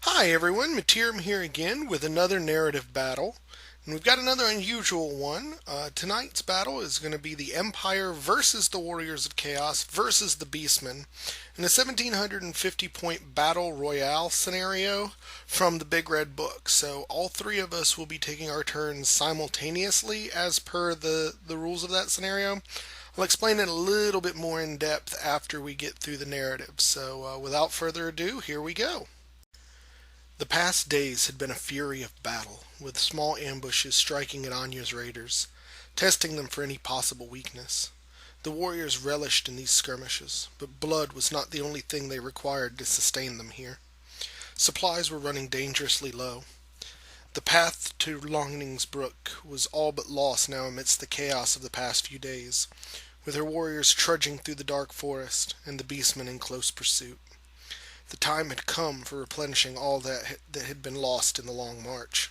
Hi everyone, Materim here again with another narrative battle. And we've got another unusual one. Tonight's battle is going to be the Empire versus the Warriors of Chaos versus the Beastmen in a 1750 point battle royale scenario from the Big Red Book. So all three of us will be taking our turns simultaneously as per the rules of that scenario. I'll explain it a little bit more in depth after we get through the narrative. So without further ado, here we go. The past days had been a fury of battle, with small ambushes striking at Anya's raiders, testing them for any possible weakness. The warriors relished in these skirmishes, but blood was not the only thing they required to sustain them here. Supplies were running dangerously low. The path to Longningsbrook was all but lost now amidst the chaos of the past few days, with her warriors trudging through the dark forest and the beastmen in close pursuit. The time had come for replenishing all that had been lost in the long march.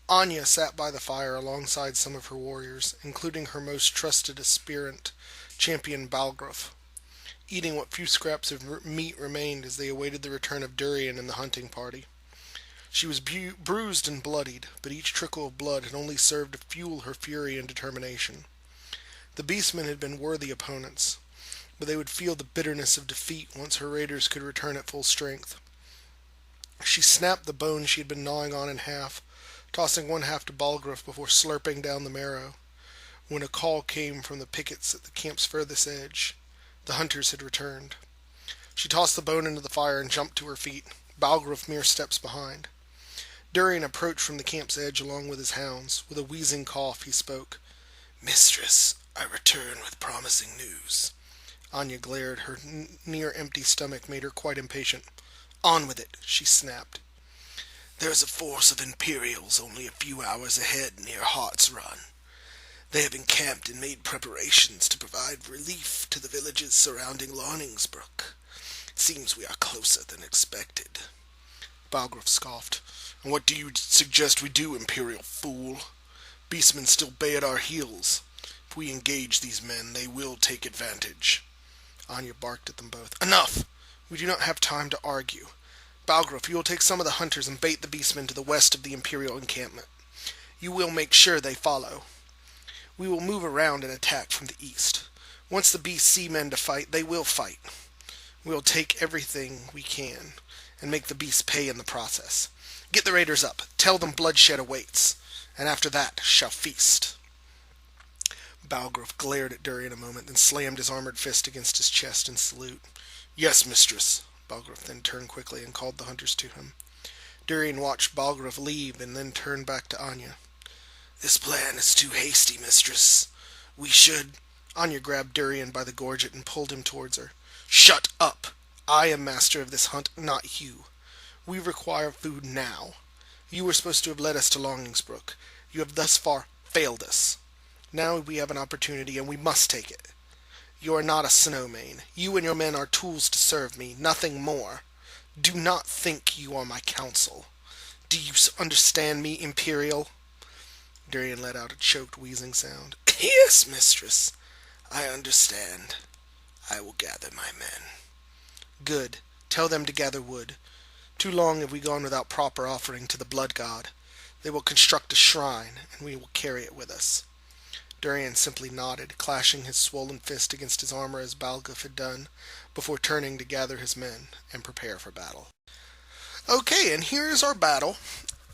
Anya sat by the fire alongside some of her warriors, including her most trusted aspirant, champion Balgruf, eating what few scraps of meat remained as they awaited the return of Durian and the hunting party. She was bruised and bloodied, but each trickle of blood had only served to fuel her fury and determination. The beastmen had been worthy opponents, but they would feel the bitterness of defeat once her raiders could return at full strength. She snapped the bone she had been gnawing on in half, tossing one half to Balgruf before slurping down the marrow, when a call came from the pickets at the camp's furthest edge. The hunters had returned. She tossed the bone into the fire and jumped to her feet, Balgruf mere steps behind. Durian approached from the camp's edge along with his hounds. With a wheezing cough, he spoke. "Mistress, I return with promising news." Anya glared. Her near-empty stomach made her quite impatient. "On with it," she snapped. "There is a force of Imperials only a few hours ahead near Hart's Run. They have encamped and made preparations to provide relief to the villages surrounding Longningsbrook. It seems we are closer than expected." Balgruf scoffed. "And what do you suggest we do, Imperial fool? Beastmen still bay at our heels. If we engage these men, they will take advantage." Anya barked at them both. "Enough! We do not have time to argue. Balgruf, you will take some of the hunters and bait the beastmen to the west of the Imperial encampment. You will make sure they follow. We will move around and attack from the east. Once the beasts see men to fight, they will fight. We will take everything we can and make the beasts pay in the process. Get the raiders up. Tell them bloodshed awaits, and after that shall feast." Balgruf glared at Durian a moment, then slammed his armored fist against his chest in salute. "Yes, mistress." Balgruf then turned quickly and called the hunters to him. Durian watched Balgruf leave and then turned back to Anya. "This plan is too hasty, mistress. We should—" Anya grabbed Durian by the gorget and pulled him towards her. "Shut up! I am master of this hunt, not you. We require food now. You were supposed to have led us to Longningsbrook. You have thus far failed us. Now we have an opportunity, and we must take it. You are not a snowmane. You and your men are tools to serve me, nothing more. Do not think you are my counsel. Do you understand me, Imperial?" Durian let out a choked, wheezing sound. "Yes, mistress. I understand. I will gather my men." "Good. Tell them to gather wood. Too long have we gone without proper offering to the blood god. They will construct a shrine, and we will carry it with us." Durian simply nodded, clashing his swollen fist against his armor as Balgruf had done, before turning to gather his men and prepare for battle. Okay, and here is our battle.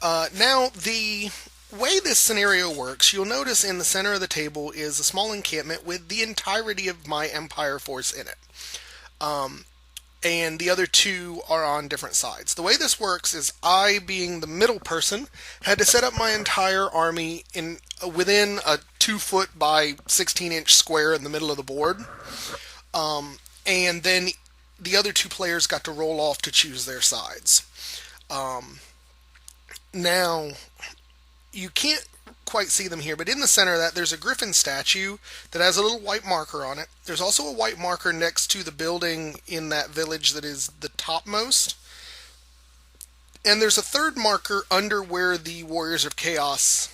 Now, the way this scenario works, you'll notice in the center of the table is a small encampment with the entirety of my Empire force in it. And the other two are on different sides. The way this works is I, being the middle person, had to set up my entire army within a 2-foot by 16-inch square in the middle of the board. And then the other two players got to roll off to choose their sides. Now, you can't quite see them here, but in the center of that there's a griffin statue that has a little white marker on it. There's also a white marker next to the building in that village that is the topmost. And there's a third marker under where the Warriors of Chaos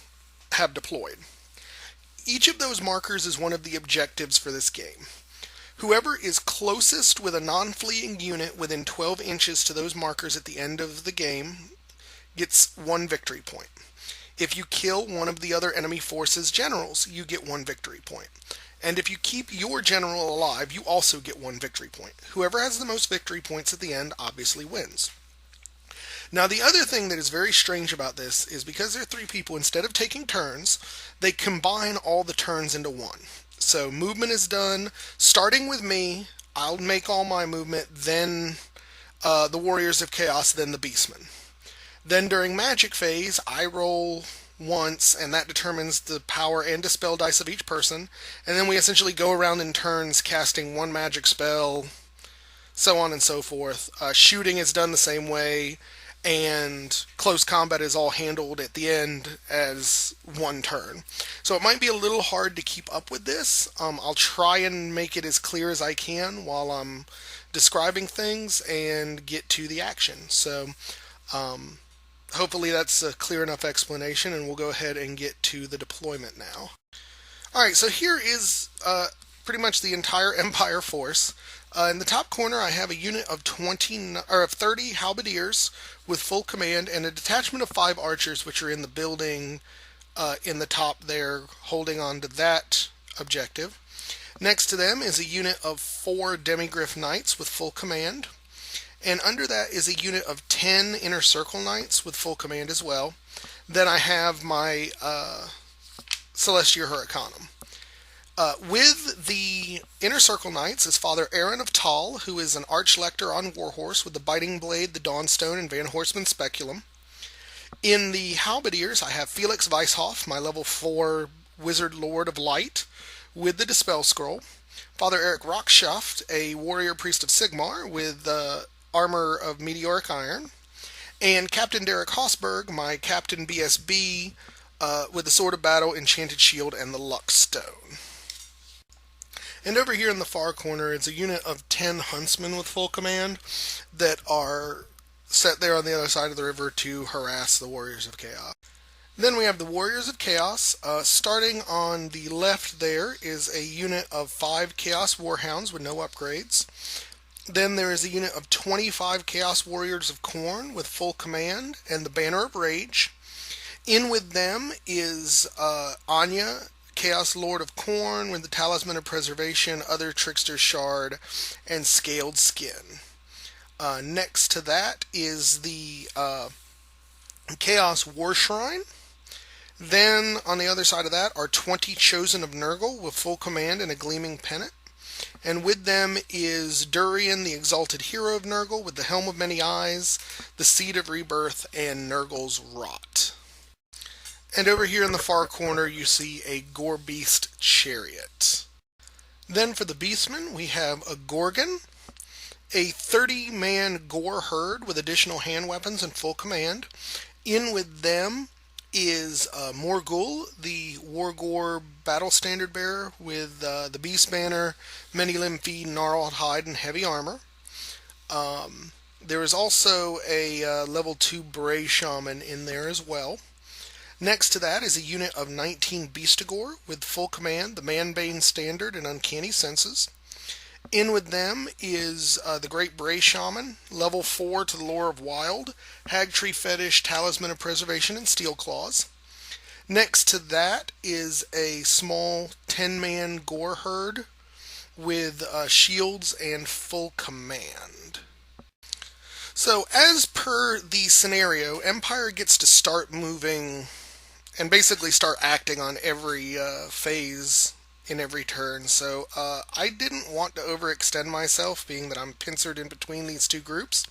have deployed. Each of those markers is one of the objectives for this game. Whoever is closest with a non-fleeing unit within 12 inches to those markers at the end of the game gets 1 victory point. If you kill one of the other enemy force's generals, you get 1 victory point. And if you keep your general alive, you also get 1 victory point. Whoever has the most victory points at the end obviously wins. Now, the other thing that is very strange about this is because there are 3 people, instead of taking turns, they combine all the turns into 1. So movement is done, starting with me. I'll make all my movement, then the Warriors of Chaos, then the Beastmen. Then during magic phase, I roll once, and that determines the power and dispel dice of each person. And then we essentially go around in turns, casting 1 magic spell, so on and so forth. Shooting is done the same way, and close combat is all handled at the end as 1 turn. So it might be a little hard to keep up with this. I'll try and make it as clear as I can while I'm describing things and get to the action. So hopefully that's a clear enough explanation, and we'll go ahead and get to the deployment now. Alright, so here is pretty much the entire Empire force. In the top corner I have a unit of 30 halberdiers with full command and a detachment of 5 archers, which are in the building in the top there, holding on to that objective. Next to them is a unit of 4 demigryph knights with full command. And under that is a unit of 10 Inner Circle Knights with full command as well. Then I have my Celestia Huracanum. With the Inner Circle Knights is Father Aaron of Tal, who is an Archlector on Warhorse with the Biting Blade, the Dawnstone, and Van Horseman Speculum. In the Halberdiers, I have Felix Weishoff, my level 4 Wizard Lord of Light, with the Dispel Scroll. Father Eric Rockshaft, a Warrior Priest of Sigmar, with the Armor of Meteoric Iron, and Captain Derek Hossberg, my Captain BSB, with the Sword of Battle, Enchanted Shield, and the Lux Stone. And over here in the far corner is a unit of 10 Huntsmen with full command that are set there on the other side of the river to harass the Warriors of Chaos. Then we have the Warriors of Chaos. Starting on the left there is a unit of 5 Chaos Warhounds with no upgrades. Then there is a unit of 25 Chaos Warriors of Khorne with full command and the Banner of Rage. In with them is Anya, Chaos Lord of Khorne, with the Talisman of Preservation, Other Trickster's Shard, and Scaled Skin. Next to that is the Chaos War Shrine. Then on the other side of that are 20 Chosen of Nurgle with full command and a Gleaming Pennant. And with them is Durian, the Exalted Hero of Nurgle, with the Helm of Many Eyes, the Seed of Rebirth, and Nurgle's Rot. And over here in the far corner you see a Gore-Beast Chariot. Then for the Beastmen we have a Gorgon, a 30-man Gore Herd with additional hand weapons and full command. In with them is Morgul, the Wargore Battle Standard Bearer, with the Beast Banner, Many Limb Feet, Gnarled Hide, and Heavy Armor. There is also a level 2 Bray Shaman in there as well. Next to that is a unit of 19 Beastigore with full command, the Manbane Standard, and Uncanny Senses. In with them is the Great Bray Shaman, level 4 to the Lore of Wild, Hagtree Fetish, Talisman of Preservation, and Steel Claws. Next to that is a small 10-man Gore Herd with shields and full command. So as per the scenario, Empire gets to start moving and basically start acting on every phase in every turn. So I didn't want to overextend myself, being that I'm pincered in between these 2 groups.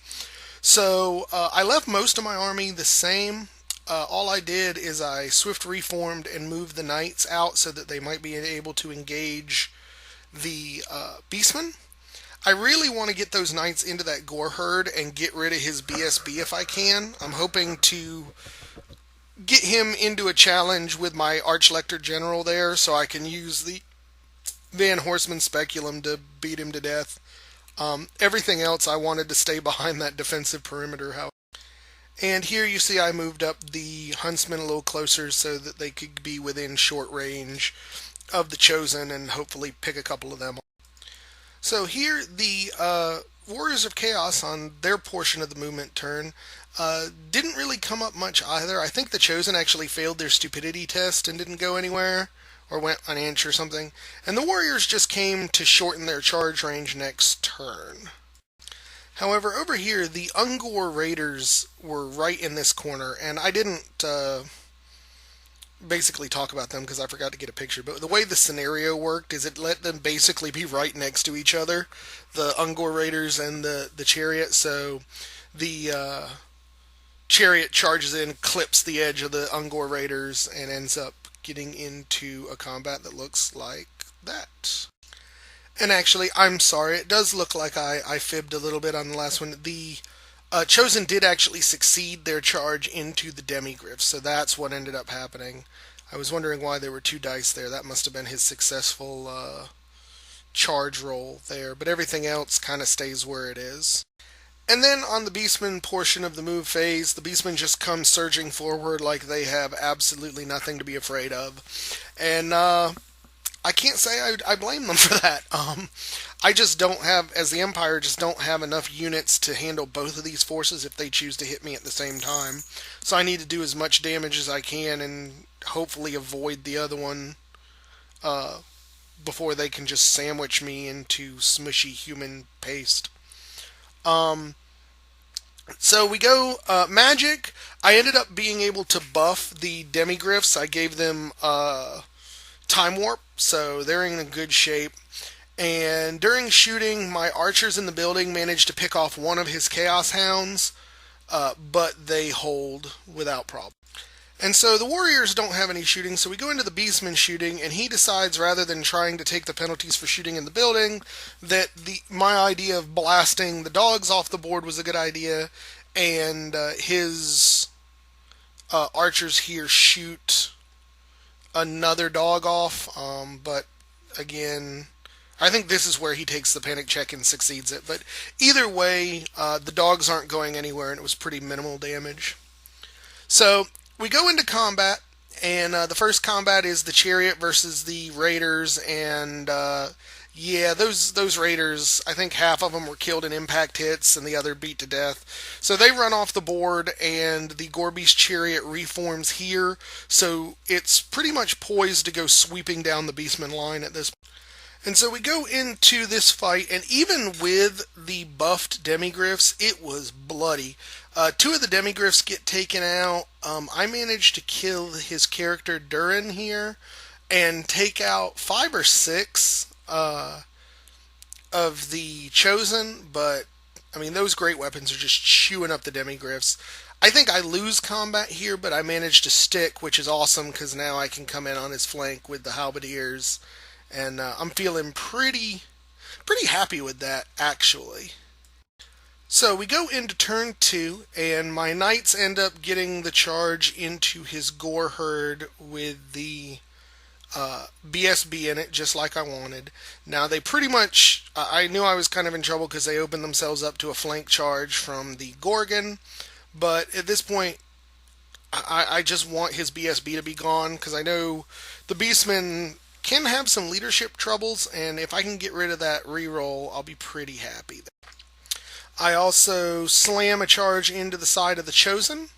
So I left most of my army the same. All I did is I swift reformed and moved the knights out so that they might be able to engage the Beastmen. I really want to get those knights into that Gore Herd and get rid of his BSB if I can. I'm hoping to get him into a challenge with my Archlector General there so I can use the Van Horseman Speculum to beat him to death. Everything else I wanted to stay behind that defensive perimeter. And here you see I moved up the Huntsmen a little closer so that they could be within short range of the Chosen and hopefully pick a couple of them. So here, the Warriors of Chaos on their portion of the movement turn didn't really come up much either. I think the Chosen actually failed their stupidity test and didn't go anywhere, or went an inch or something. And the Warriors just came to shorten their charge range next turn. However, over here, the Ungor Raiders were right in this corner, and I didn't basically talk about them because I forgot to get a picture. But the way the scenario worked is it let them basically be right next to each other, the Ungor Raiders and the Chariot. So the Chariot charges in, clips the edge of the Ungor Raiders, and ends up getting into a combat that looks like that. And actually, I'm sorry, it does look like I fibbed a little bit on the last one. The Chosen did actually succeed their charge into the Demigryphs, so that's what ended up happening. I was wondering why there were two dice there. That must have been his successful charge roll there, but everything else kind of stays where it is. And then on the Beastmen portion of the move phase, the Beastmen just come surging forward like they have absolutely nothing to be afraid of. And I can't say I blame them for that. I just don't have, as the Empire, just don't have enough units to handle both of these forces if they choose to hit me at the same time. So I need to do as much damage as I can and hopefully avoid the other one before they can just sandwich me into smushy human paste. So we go magic. I ended up being able to buff the Demigryphs. I gave them time warp, so they're in a good shape. And during shooting, my archers in the building managed to pick off one of his Chaos Hounds, but they hold without problem. And so the Warriors don't have any shooting, so we go into the Beastman shooting, and he decides, rather than trying to take the penalties for shooting in the building, that my idea of blasting the dogs off the board was a good idea, and his archers here shoot another dog off, but again, I think this is where he takes the panic check and succeeds it. But either way, the dogs aren't going anywhere, and it was pretty minimal damage. So we go into combat, and the first combat is the Chariot versus the Raiders, and yeah, those Raiders, I think half of them were killed in impact hits and the other beat to death. So they run off the board, and the Gorebeast Chariot reforms here, so it's pretty much poised to go sweeping down the Beastman line at this point. And so we go into this fight, and even with the buffed Demigryphs, it was bloody. Two of the Demigryphs get taken out. I managed to kill his character Durin here, and take out 5 or 6 of the Chosen, but I mean, those great weapons are just chewing up the Demigryphs. I think I lose combat here, but I managed to stick, which is awesome because now I can come in on his flank with the Halberdiers, and I'm feeling pretty happy with that, actually. So we go into turn 2, and my knights end up getting the charge into his Gore herd with the BSB in it, just like I wanted. Now they pretty much, I knew I was kind of in trouble because they opened themselves up to a flank charge from the Gorgon, but at this point I just want his BSB to be gone because I know the Beastmen can have some leadership troubles, and if I can get rid of that reroll, I'll be pretty happy. I also slam a charge into the side of the Chosen,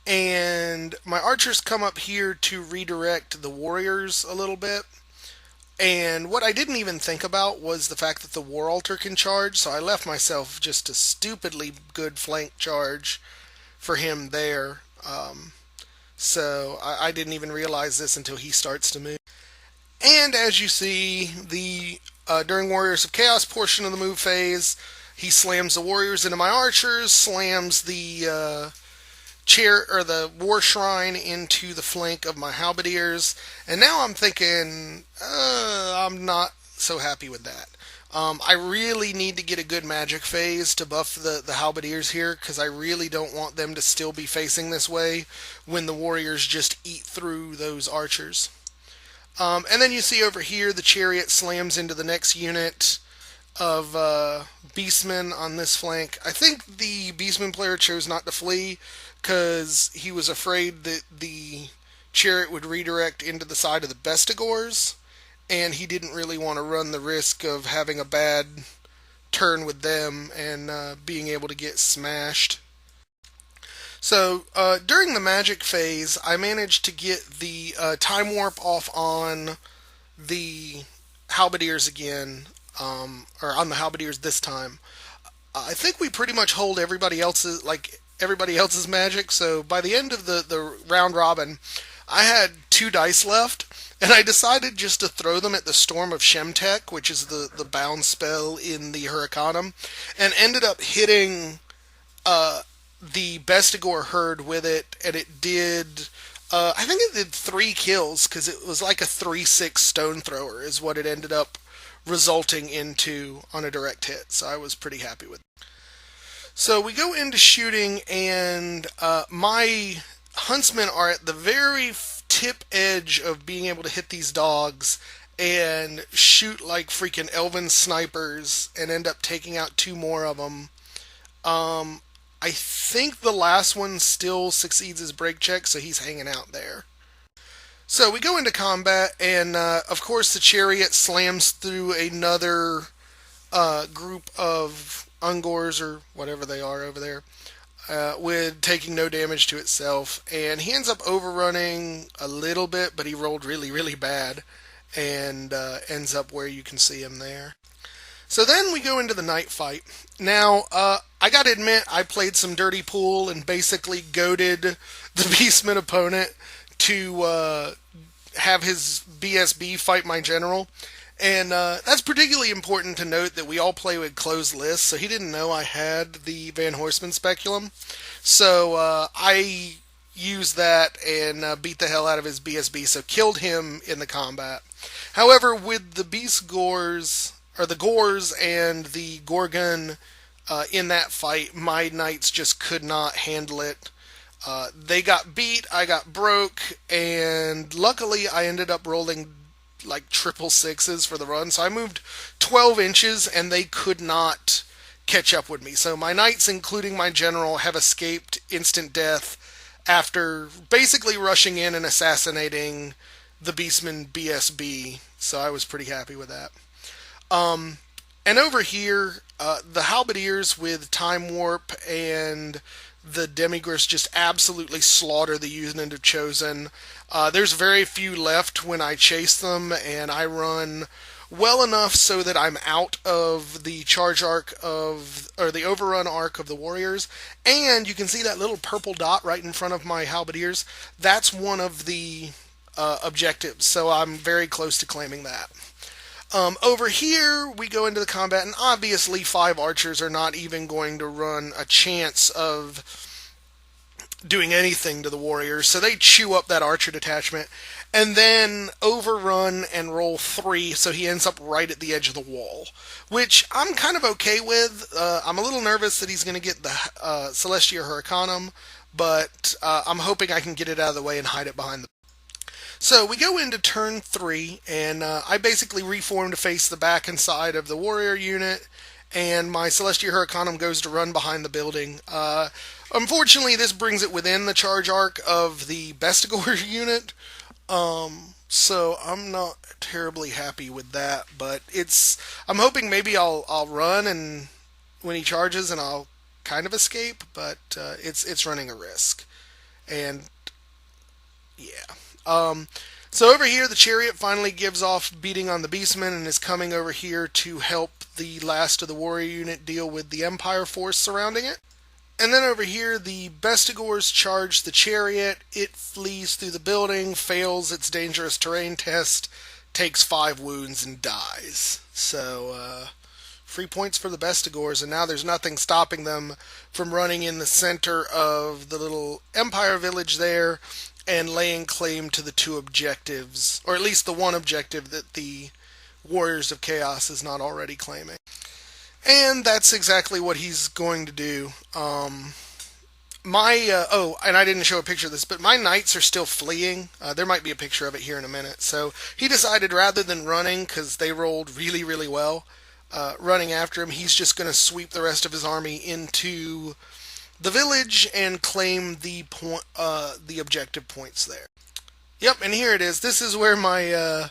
and my archers come up here to redirect the Warriors a little bit. And what I didn't even think about was the fact that the War Altar can charge, so I left myself just a stupidly good flank charge for him there. So I didn't even realize this until he starts to move. And as you see, the during Warriors of Chaos portion of the move phase, he slams the Warriors into my archers, slams the the War Shrine into the flank of my Halberdiers, and now I'm thinking, I'm not so happy with that. I really need to get a good magic phase to buff the Halberdiers here, because I really don't want them to still be facing this way when the Warriors just eat through those archers. And then you see over here the Chariot slams into the next unit of Beastmen on this flank. I think the Beastman player chose not to flee because he was afraid that the Chariot would redirect into the side of the Bestigors, and he didn't really want to run the risk of having a bad turn with them and being able to get smashed. So during the magic phase, I managed to get the time warp off on the halberdiers again, or on the halberdiers this time. I think we pretty much hold everybody else's magic. So by the end of the round robin, I had 2 dice left, and I decided just to throw them at the Storm of Shemtek, which is the bound spell in the Hurricanum, and ended up hitting the Bestigor herd with it, and it did. I think it did 3 kills because it was like a 3/6 stone thrower, is what it ended up resulting into on a direct hit. So I was pretty happy with it. So we go into shooting, and my huntsmen are at the very tip edge of being able to hit these dogs and shoot like freaking elven snipers and end up taking out 2 more of them. I think the last one still succeeds his break check, so he's hanging out there. So we go into combat, and of course the chariot slams through another group of Ungors, or whatever they are over there, with taking no damage to itself. And he ends up overrunning a little bit, but he rolled really, really bad, and ends up where you can see him there. So then we go into the night fight. Now, I gotta admit, I played some dirty pool and basically goaded the Beastman opponent to have his BSB fight my general. And that's particularly important to note that we all play with closed lists, so he didn't know I had the Van Horseman Speculum. So I used that and beat the hell out of his BSB, so killed him in the combat. However, with the Beast Gores, or the Gores and the Gorgon in that fight, my knights just could not handle it. They got beat, I got broke, and luckily I ended up rolling like 666s for the run, so I moved 12 inches and they could not catch up with me. So my knights, including my general, have escaped instant death after basically rushing in and assassinating the Beastman BSB, so I was pretty happy with that. And over here, the Halberdiers with Time Warp and the Demigris just absolutely slaughter the unit of Chosen. There's very few left when I chase them, and I run well enough so that I'm out of the charge arc or the overrun arc of the warriors. And you can see that little purple dot right in front of my Halberdiers. That's one of the objectives, so I'm very close to claiming that. Over here, we go into the combat, and obviously 5 archers are not even going to run a chance of doing anything to the warriors, so they chew up that archer detachment, and then overrun and roll 3, so he ends up right at the edge of the wall, which I'm kind of okay with. I'm a little nervous that he's going to get the Celestia Hurricanum, but I'm hoping I can get it out of the way and hide it behind the... So we go into turn 3, and I basically reform to face the back and side of the warrior unit, and my Celestia Hurricanum goes to run behind the building. Unfortunately, this brings it within the charge arc of the Bestigor unit, so I'm not terribly happy with that, but I'm hoping maybe I'll run and when he charges and I'll kind of escape, but it's running a risk. And yeah. So over here, the chariot finally gives off beating on the Beastmen and is coming over here to help the last of the warrior unit deal with the Empire force surrounding it. And then over here, the Bestigors charge the chariot. It flees through the building, fails its dangerous terrain test, takes 5 wounds, and dies. So, free points for the Bestigors, and now there's nothing stopping them from running in the center of the little Empire village there and laying claim to the 2 objectives, or at least the 1 objective that the Warriors of Chaos is not already claiming. And that's exactly what he's going to do. And I didn't show a picture of this, but my knights are still fleeing. There might be a picture of it here in a minute. So he decided rather than running, because they rolled really, really well, running after him, he's just going to sweep the rest of his army into the village and claim the objective points there. Yep, and here it is. This is where my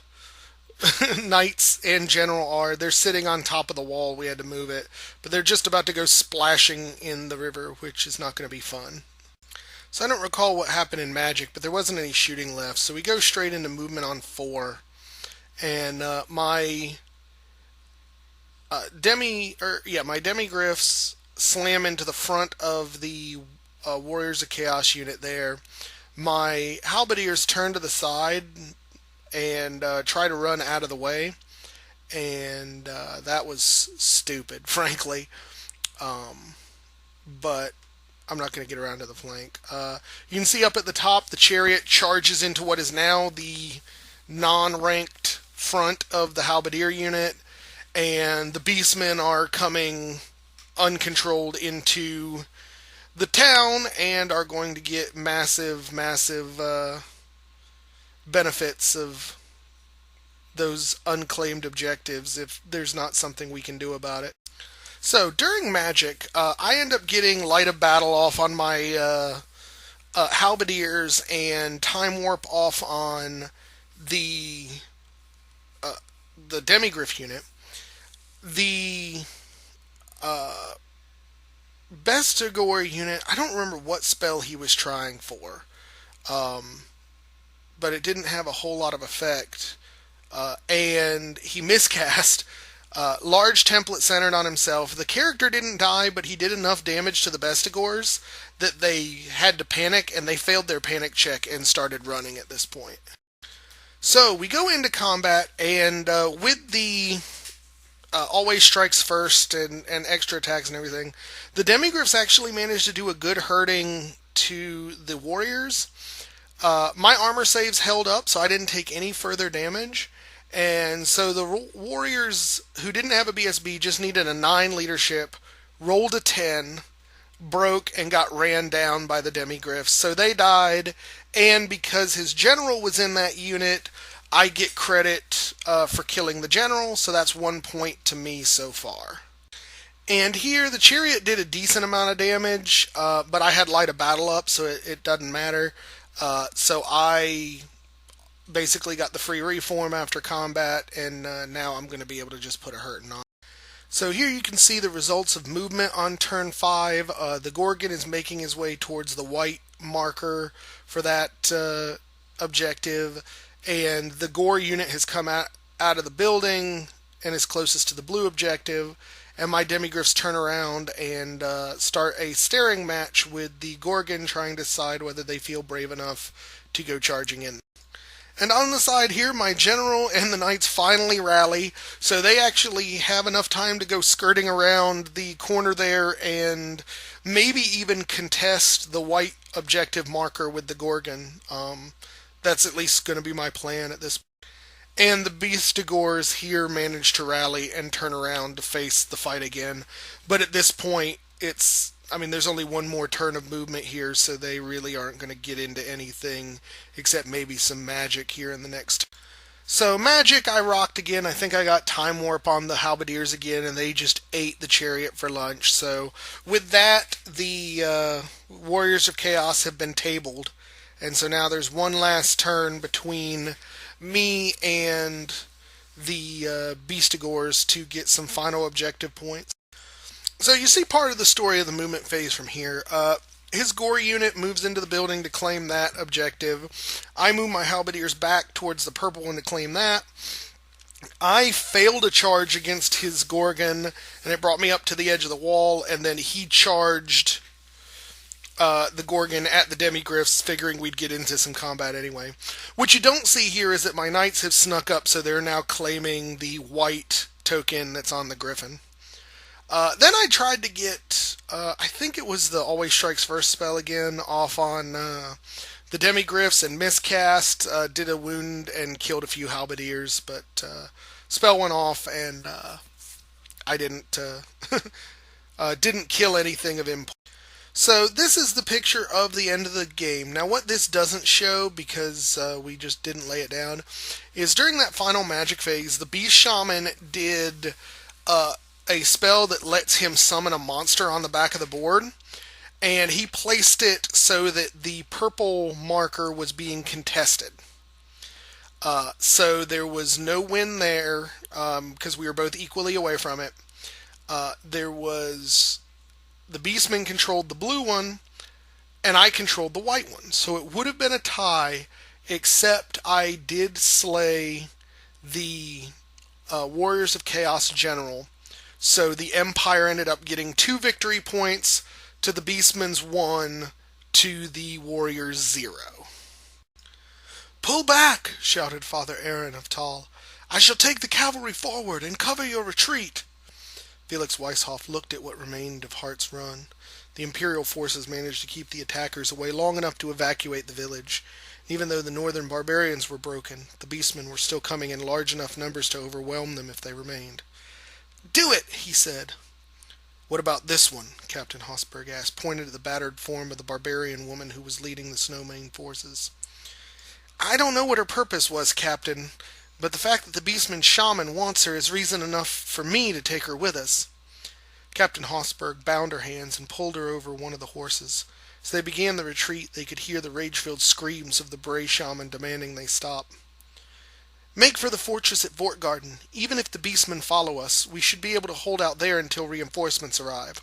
knights and general are. They're sitting on top of the wall. We had to move it, but they're just about to go splashing in the river, which is not going to be fun. So I don't recall what happened in Magic, but there wasn't any shooting left. So we go straight into movement on 4, and my demigriffs slam into the front of the Warriors of Chaos unit there. My halberdiers turn to the side and try to run out of the way, and that was stupid, frankly. But I'm not going to get around to the flank. You can see up at the top, the chariot charges into what is now the non-ranked front of the halberdier unit, and the beastmen are coming uncontrolled into the town and are going to get massive, massive benefits of those unclaimed objectives if there's not something we can do about it. So during Magic, I end up getting Light of Battle off on my halberdiers and Time Warp off on the Demigriff unit. The Bestigor unit, I don't remember what spell he was trying for, but it didn't have a whole lot of effect. And he miscast. Large template centered on himself. The character didn't die, but he did enough damage to the Bestigors that they had to panic, and they failed their panic check and started running at this point. So we go into combat, and with the always strikes first and extra attacks and everything, the demigriffs actually managed to do a good hurting to the warriors. My armor saves held up, so I didn't take any further damage. And so the warriors who didn't have a BSB just needed a 9 leadership, rolled a 10, broke, and got ran down by the demigriffs. So they died, and because his general was in that unit, I get credit for killing the general, so that's 1 point to me so far. And here, the chariot did a decent amount of damage, but I had Light of Battle up, so it doesn't matter. So I basically got the free reform after combat, and now I'm going to be able to just put a hurting on. So here you can see the results of movement on turn 5. The Gorgon is making his way towards the white marker for that objective, and the Gore unit has come out of the building and is closest to the blue objective, and my demigriffs turn around and start a staring match with the Gorgon, trying to decide whether they feel brave enough to go charging in. And on the side here, my general and the knights finally rally, so they actually have enough time to go skirting around the corner there and maybe even contest the white objective marker with the Gorgon. That's at least going to be my plan at this point. And the Beastigors here manage to rally and turn around to face the fight again. But at this point, there's only one more turn of movement here, so they really aren't going to get into anything except maybe some magic here in the next. So magic, I rocked again. I think I got Time Warp on the halberdiers again, and they just ate the chariot for lunch. So with that, the Warriors of Chaos have been tabled. And so now there's one last turn between me and the Beastigors to get some final objective points. So you see part of the story of the movement phase from here. His Gore unit moves into the building to claim that objective. I move my halberdiers back towards the purple one to claim that. I failed a charge against his Gorgon, and it brought me up to the edge of the wall, and then he charged the Gorgon at the demigriffs, figuring we'd get into some combat anyway. What you don't see here is that my knights have snuck up, so they're now claiming the white token that's on the griffin. Then I tried to get, I think it was the Always Strikes First spell again, off on the demigriffs and miscast, did a wound and killed a few halberdiers, but spell went off and I didn't kill anything of import. So this is the picture of the end of the game. Now what this doesn't show, because we just didn't lay it down, is during that final magic phase, the Beast Shaman did a spell that lets him summon a monster on the back of the board, and he placed it so that the purple marker was being contested. So there was no win there because we were both equally away from it. There was the Beastmen controlled the blue one, and I controlled the white one. So it would have been a tie, except I did slay the Warriors of Chaos General. So the Empire ended up getting 2 victory points to the Beastmen's 1 to the Warriors' 0. "Pull back!" shouted Father Aaron of Tal. "I shall take the cavalry forward and cover your retreat." Felix Weishoff looked at what remained of Hart's Run. The Imperial forces managed to keep the attackers away long enough to evacuate the village. Even though the northern barbarians were broken, the Beastmen were still coming in large enough numbers to overwhelm them if they remained. "Do it!" he said. "What about this one?" Captain Hosberg asked, pointing at the battered form of the barbarian woman who was leading the Snowmane forces. "I don't know what her purpose was, Captain, but the fact that the Beastman shaman wants her is reason enough for me to take her with us." Captain Hosberg bound her hands and pulled her over one of the horses. As they began the retreat, they could hear the rage-filled screams of the Bray shaman demanding they stop. "Make for the fortress at Vortgarden. Even if the Beastmen follow us, we should be able to hold out there until reinforcements arrive."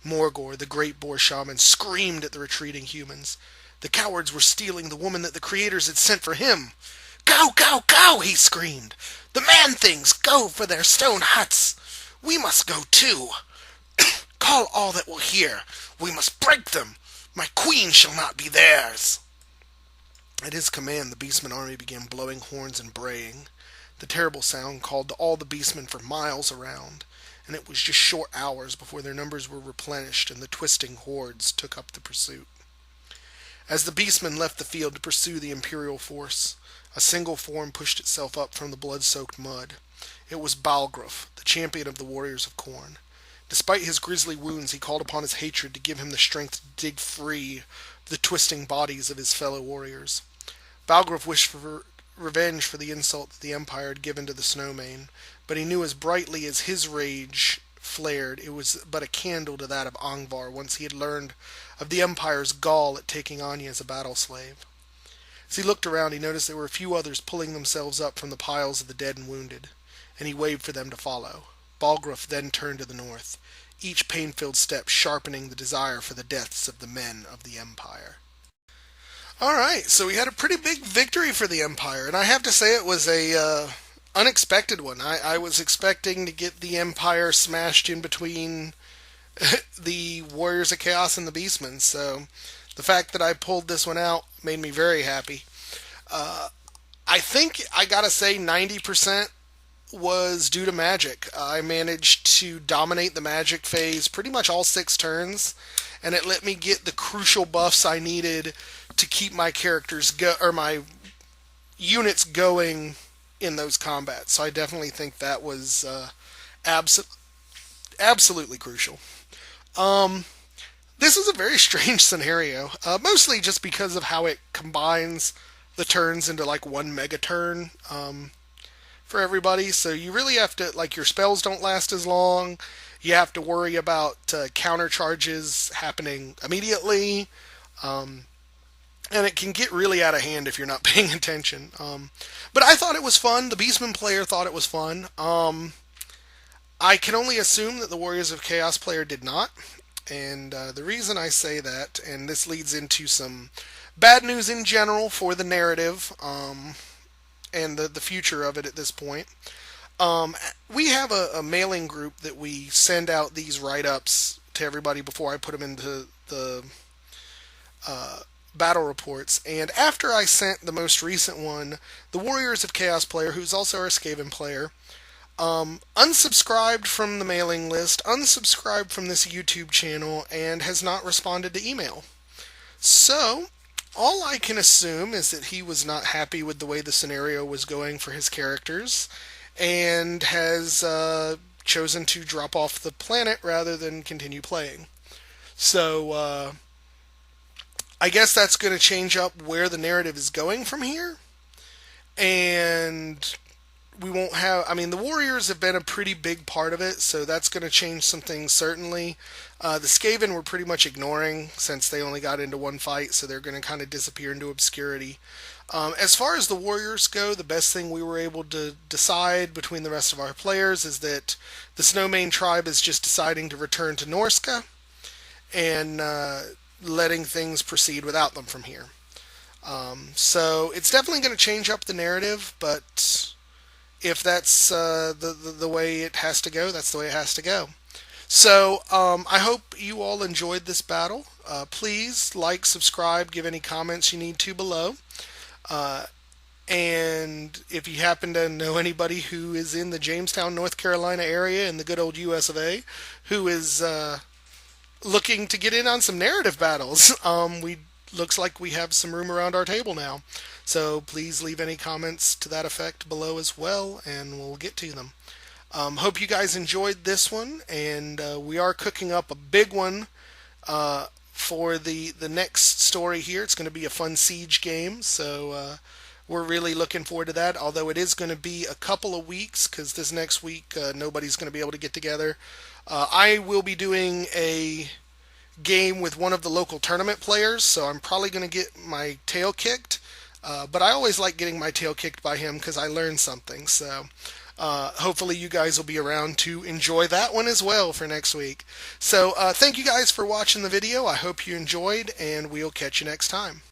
Morgor, the great boar shaman, screamed at the retreating humans. The cowards were stealing the woman that the creators had sent for him. "Go, go, go!" he screamed. "The man-things go for their stone huts. We must go too. Call all that will hear. We must break them. My queen shall not be theirs." At his command, the Beastman army began blowing horns and braying. The terrible sound called to all the Beastmen for miles around, and it was just short hours before their numbers were replenished and the twisting hordes took up the pursuit. As the Beastmen left the field to pursue the Imperial force, a single form pushed itself up from the blood-soaked mud. It was Balgruf, the champion of the Warriors of Khorne. Despite his grisly wounds, he called upon his hatred to give him the strength to dig free the twisting bodies of his fellow warriors. Balgruf wished for revenge for the insult that the Empire had given to the Snowmane, but he knew as brightly as his rage flared, it was but a candle to that of Angvar once he had learned of the Empire's gall at taking Anya as a battle slave. As he looked around, he noticed there were a few others pulling themselves up from the piles of the dead and wounded, and he waved for them to follow. Balgruf then turned to the north, each pain-filled step sharpening the desire for the deaths of the men of the Empire. Alright, so we had a pretty big victory for the Empire, and I have to say it was a unexpected one. I was expecting to get the Empire smashed in between the Warriors of Chaos and the Beastmen, so the fact that I pulled this one out made me very happy. I think I gotta say 90% was due to magic. I managed to dominate the magic phase pretty much all 6 turns, and it let me get the crucial buffs I needed to keep my characters my units going in those combats. So I definitely think that was absolutely crucial. This is a very strange scenario, mostly just because of how it combines the turns into like one mega turn for everybody. So you really have to, like, your spells don't last as long. You have to worry about counter charges happening immediately. And it can get really out of hand if you're not paying attention. But I thought it was fun. The Beastman player thought it was fun. I can only assume that the Warriors of Chaos player did not. And the reason I say that, and this leads into some bad news in general for the narrative and the future of it at this point. We have a mailing group that we send out these write-ups to everybody before I put them into the battle reports, and after I sent the most recent one, the Warriors of Chaos player, who's also our Skaven player, unsubscribed from the mailing list, unsubscribed from this YouTube channel, and has not responded to email. So, all I can assume is that he was not happy with the way the scenario was going for his characters, and has chosen to drop off the planet rather than continue playing. So, I guess that's going to change up where the narrative is going from here. And we won't have. I mean, the Warriors have been a pretty big part of it, so that's going to change some things certainly. The Skaven we're pretty much ignoring since they only got into one fight, so they're going to kind of disappear into obscurity. As far as the Warriors go, the best thing we were able to decide between the rest of our players is that the Snowmane tribe is just deciding to return to Norska and letting things proceed without them from here. So it's definitely going to change up the narrative, but if that's the way it has to go, that's the way it has to go. So I hope you all enjoyed this battle. Please like, subscribe, give any comments you need to below. And if you happen to know anybody who is in the Jamestown, North Carolina area in the good old US of A, who is looking to get in on some narrative battles, we looks like we have some room around our table now. So please leave any comments to that effect below as well, and we'll get to them. Hope you guys enjoyed this one, and we are cooking up a big one for the next story here. It's going to be a fun siege game, so we're really looking forward to that, although it is going to be a couple of weeks because this next week nobody's going to be able to get together. I will be doing a game with one of the local tournament players, so I'm probably going to get my tail kicked. But I always like getting my tail kicked by him because I learned something. So hopefully you guys will be around to enjoy that one as well for next week. So thank you guys for watching the video. I hope you enjoyed, and we'll catch you next time.